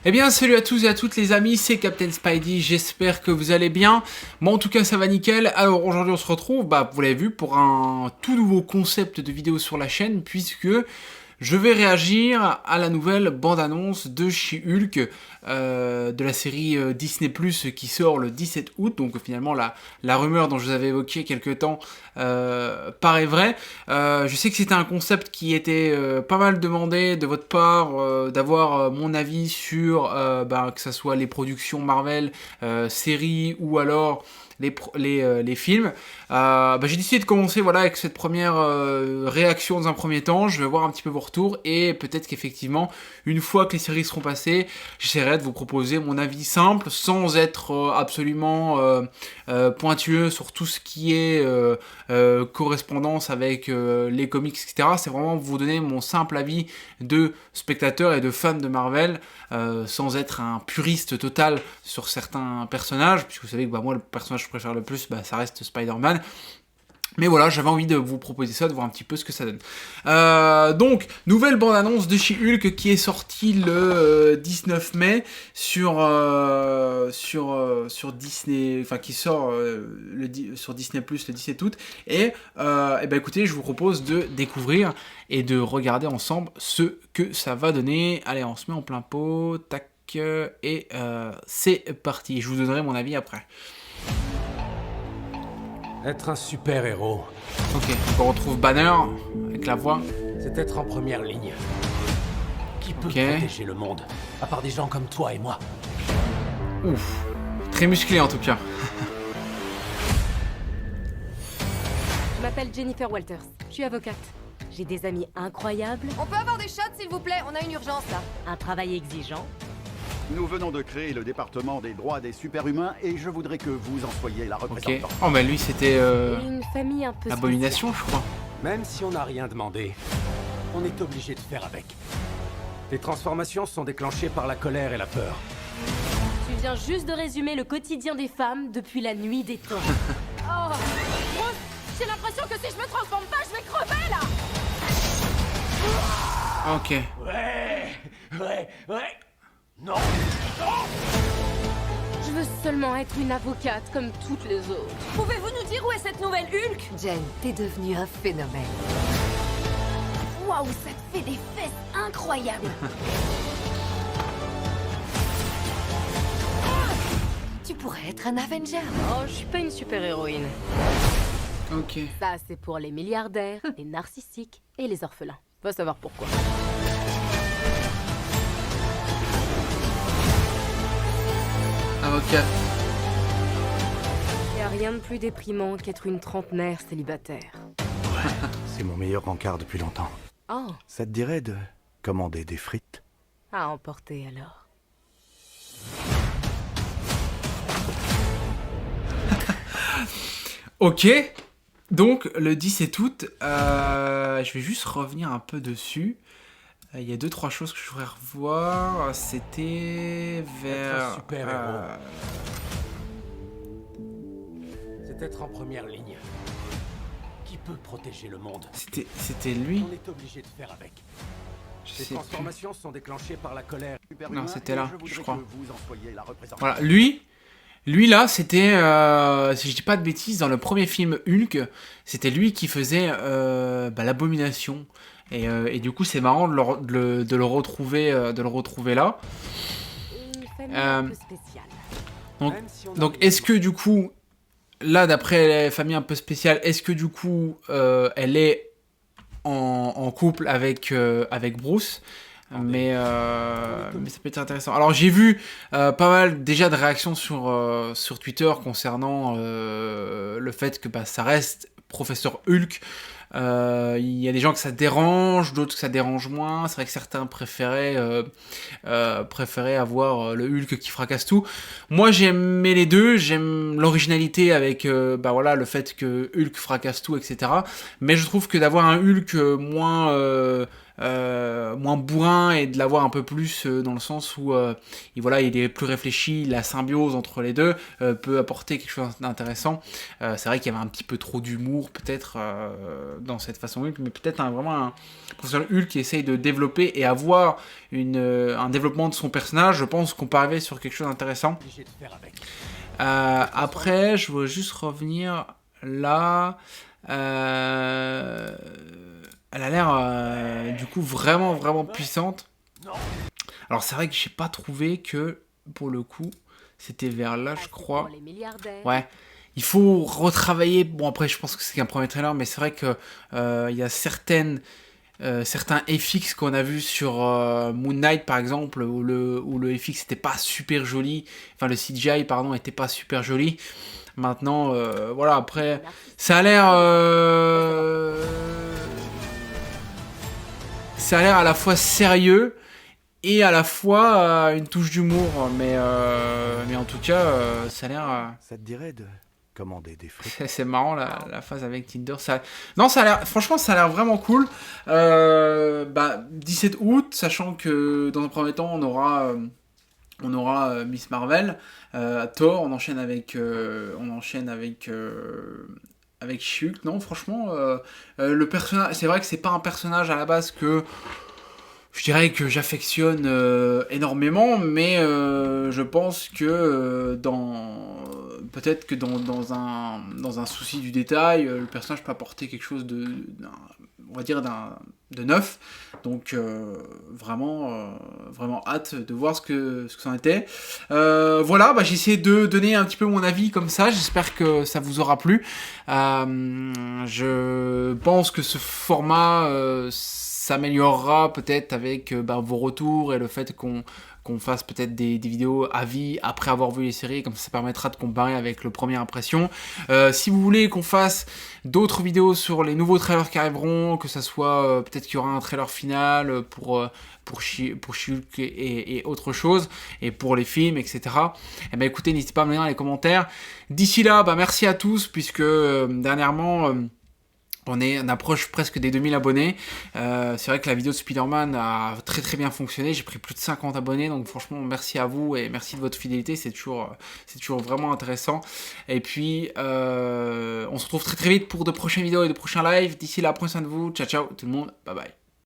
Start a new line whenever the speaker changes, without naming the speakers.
Eh bien salut à tous et à toutes les amis, c'est Captain Spidey, j'espère que vous allez bien. Moi en tout cas ça va nickel. Alors aujourd'hui on se retrouve, vous l'avez vu, pour un tout nouveau concept de vidéo sur la chaîne, puisque je vais réagir à la nouvelle bande-annonce de She-Hulk, de la série Disney+, qui sort le 17 août. Donc finalement la rumeur dont je vous avais évoqué quelques temps paraît vraie. Je sais que c'était un concept qui était pas mal demandé de votre part, d'avoir mon avis sur que ça soit les productions Marvel, séries ou alors les films. J'ai décidé de commencer avec cette première réaction dans un premier temps. Je vais voir un petit peu vos retours et peut-être qu'effectivement, une fois que les séries seront passées, j'essaierai de vous proposer mon avis simple sans être absolument pointueux sur tout ce qui est correspondance avec les comics, etc. C'est vraiment vous donner mon simple avis de spectateur et de fan de Marvel, sans être un puriste total sur certains personnages, puisque vous savez que moi le personnage que je préfère le plus, ça reste Spider-Man. Mais voilà, j'avais envie de vous proposer ça, de voir un petit peu ce que ça donne. Donc, nouvelle bande-annonce de She-Hulk qui est sortie le 19 mai sur Disney, enfin qui sort sur Disney Plus le 17 août. Et écoutez, je vous propose de découvrir et de regarder ensemble ce que ça va donner. Allez, on se met en plein pot, tac, et c'est parti. Je vous donnerai mon avis après.
Être un super-héros,
Ok, on retrouve Banner avec la voix.
c'est être en première ligne. Qui peut
Ok.
protéger le monde, à part des gens comme toi et moi?
Ouf, très musclé en tout cas.
Je m'appelle Jennifer Walters, je suis avocate. J'ai des amis incroyables,
On peut avoir des shots s'il vous plaît, on a une urgence là.
un travail exigeant.
Nous venons de créer le département des droits des super-humains et je voudrais que vous en soyez la
Ok.
représentante.
Oh lui c'était
Et une famille un peu
Abomination je crois.
Même si on n'a rien demandé, on est obligé de faire avec. Les transformations sont déclenchées par la colère et la peur.
spéciale. Tu viens juste de résumer le quotidien des femmes depuis la nuit des temps.
Oh, Rose, j'ai l'impression que si je me transforme pas, je vais crever là.
Ok.
Ouais. Non.
Je veux seulement être une avocate comme toutes les autres.
Pouvez-vous nous dire où est cette nouvelle Hulk?
Jen, t'es devenue un phénomène.
Waouh, ça te fait des fesses incroyables.
Tu pourrais être un Avenger.
Oh, je suis pas une super-héroïne.
Ok.
Ça, c'est pour les milliardaires, les narcissiques et les orphelins. Va savoir pourquoi.
Avocat.
Y a rien de plus déprimant qu'être une trentenaire célibataire.
C'est mon meilleur rencard depuis longtemps.
Oh,
Ça te dirait de commander des frites?
à emporter alors.
Ok. Donc le 17 août, je vais juste revenir un peu dessus. Il y a 2-3 choses que je voudrais revoir. C'était vers...
Être un super-héros. C'est être en première ligne. Qui peut protéger le monde?
C'était lui.
On est obligé de faire avec.
Je
Les
sais plus.
transformations sont déclenchées par la colère.
Super-humains,
Non, c'était
et
là,
voudrais
je crois.
que vous en soyez la représentante.
Voilà, lui là, c'était, si je dis pas de bêtises, dans le premier film Hulk, c'était lui qui faisait l'abomination. Et du coup, c'est marrant de le retrouver là.
Et une famille un
Euh,
peu spéciale.
Donc,
Même si on n'a
donc
rien
est-ce que du coup, là, d'après les familles un peu spéciales, est-ce que du coup, elle est en couple avec Bruce? Mais ça peut être intéressant. Alors j'ai vu pas mal déjà de réactions sur Twitter concernant le fait que ça reste Professeur Hulk. Il y a des gens que ça dérange, d'autres que ça dérange moins. C'est vrai que certains préféraient avoir le Hulk qui fracasse tout. Moi j'ai aimé les deux, j'aime l'originalité avec le fait que Hulk fracasse tout, etc. Mais je trouve que d'avoir un Hulk moins moins bourrin et de l'avoir un peu plus dans le sens où voilà, il est plus réfléchi, la symbiose entre les deux peut apporter quelque chose d'intéressant. C'est vrai qu'il y avait un petit peu trop d'humour peut-être dans cette façon Hulk, mais peut-être vraiment un professeur Hulk qui essaye de développer et avoir un développement de son personnage. Je pense qu'on peut arriver sur quelque chose d'intéressant.
Obligé de faire avec.
Après, je veux juste revenir là. Elle a l'air du coup vraiment puissante. Alors c'est vrai que j'ai pas trouvé que pour le coup c'était vers là, je crois.
Pour les milliardaires.
Ouais. Il faut retravailler. Bon après je pense que c'est qu'un premier trailer, mais c'est vrai que il y a certains FX qu'on a vu sur Moon Knight par exemple, où le FX était pas super joli. Enfin le CGI pardon était pas super joli. Maintenant, voilà, après, ça a l'air à la fois sérieux et à la fois une touche d'humour, mais en tout cas, ça a l'air...
Ça te dirait de commander des frites?
C'est marrant la phase avec Tinder. Non, ça a l'air, franchement, ça a l'air vraiment cool. 17 août, sachant que dans un premier temps, on aura Miss Marvel, Thor, on enchaîne avec She-Hulk. Non, franchement, le personnage, c'est vrai que c'est pas un personnage à la base que je dirais que j'affectionne énormément, mais je pense que peut-être que dans un souci du détail, le personnage peut apporter quelque chose on va dire de neuf. Donc vraiment hâte de voir ce que ça en était. Voilà, j'ai essayé de donner un petit peu mon avis comme ça. J'espère que ça vous aura plu. Je pense que ce format s'améliorera peut-être avec vos retours et le fait qu'on fasse peut-être des vidéos avis après avoir vu les séries, comme ça permettra de comparer avec le première impression. Si vous voulez qu'on fasse d'autres vidéos sur les nouveaux trailers qui arriveront, que ça soit peut-être qu'il y aura un trailer final pour She-Hulk et autre chose, et pour les films, etc. Eh ben écoutez, n'hésitez pas à me dire dans les commentaires. D'ici là, merci à tous, puisque dernièrement... on approche presque des 2000 abonnés. C'est vrai que la vidéo de Spider-Man a très bien fonctionné. J'ai pris plus de 50 abonnés. Donc franchement, merci à vous et merci de votre fidélité. C'est toujours vraiment intéressant. Et puis, on se retrouve très vite pour de prochaines vidéos et de prochains lives. D'ici là, prenez soin de vous. Ciao tout le monde. Bye bye.